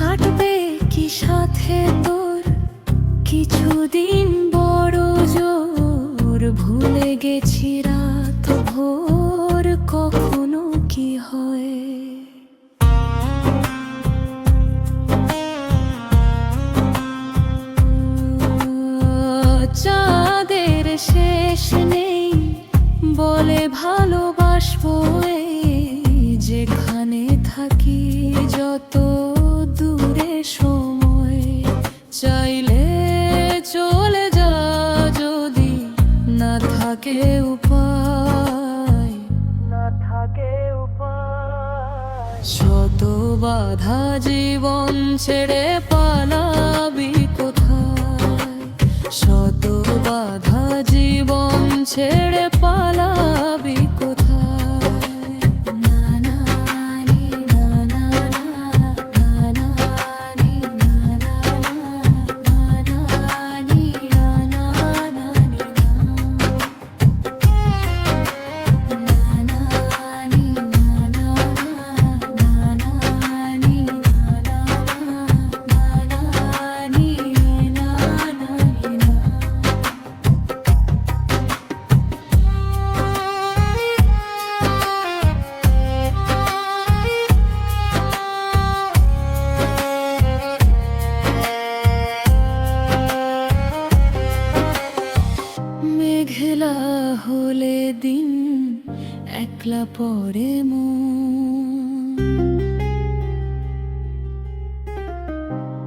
কাটবে কি সাথে তোর কিছুদিন বড় জোর, ভুলে গেছি রাত ভোর কখনো কি হয়। চাঁদের শেষ নেই বলে ভালোবাসবো যেখানে থাকি যত দূরে সময়। চাইলে চলে যা যদি না থাকে উপায়, না থাকে উপায়। শত বাধা জীবন ছেড়ে পালাবি কোথায়, শত বাধা জীবন ছেড়ে পালাবি কোথায়। মেঘলা হলে দিন একলা পরে মন,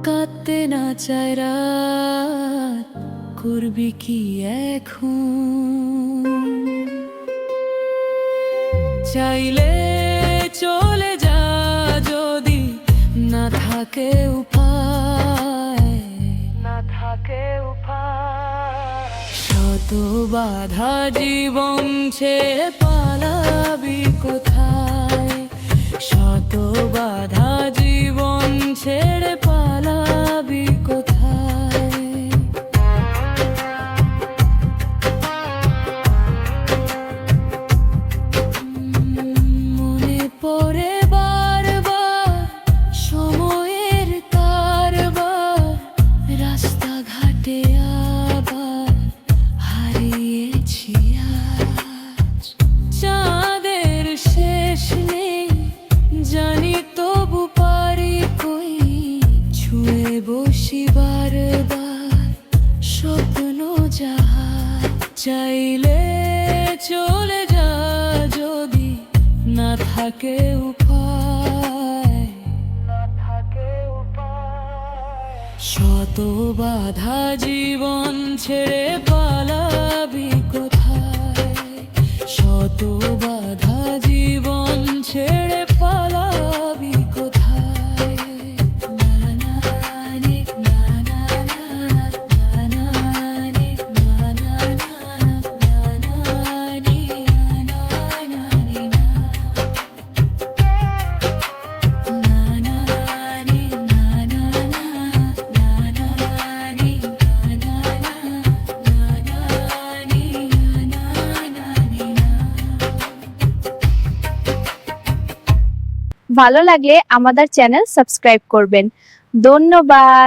কাঁদতে না চায় রাত, করবি কি এখন। চাইলে চলে যা যদি না থাকে উপায়, না থাকে উপায়। শত বাধা জীবন ছেড়ে পালাবি কোথায়, শত বাধা জীবন ছেড়ে পালাবি কোথায়। মনে পড়ে বারবার সময়ের কারবার, রাস্তাঘাটে আবার হারিয়েছি আজ। চাঁদের শেষ নেই জানি তবু পারি কই, ছুঁয়ে বসি বারবার স্বপ্ন জাহাজ। চাইলে চলে যা যদি না থাকে উপায়, না থাকে উপায়। শত বাধা জীবন ছেড়ে পালাবি কোথায়, শত বাধা জীবন ছেড়ে পালাবি কোথায়। ভালো লাগলে আমাদের চ্যানেল সাবস্ক্রাইব করবেন। ধন্যবাদ।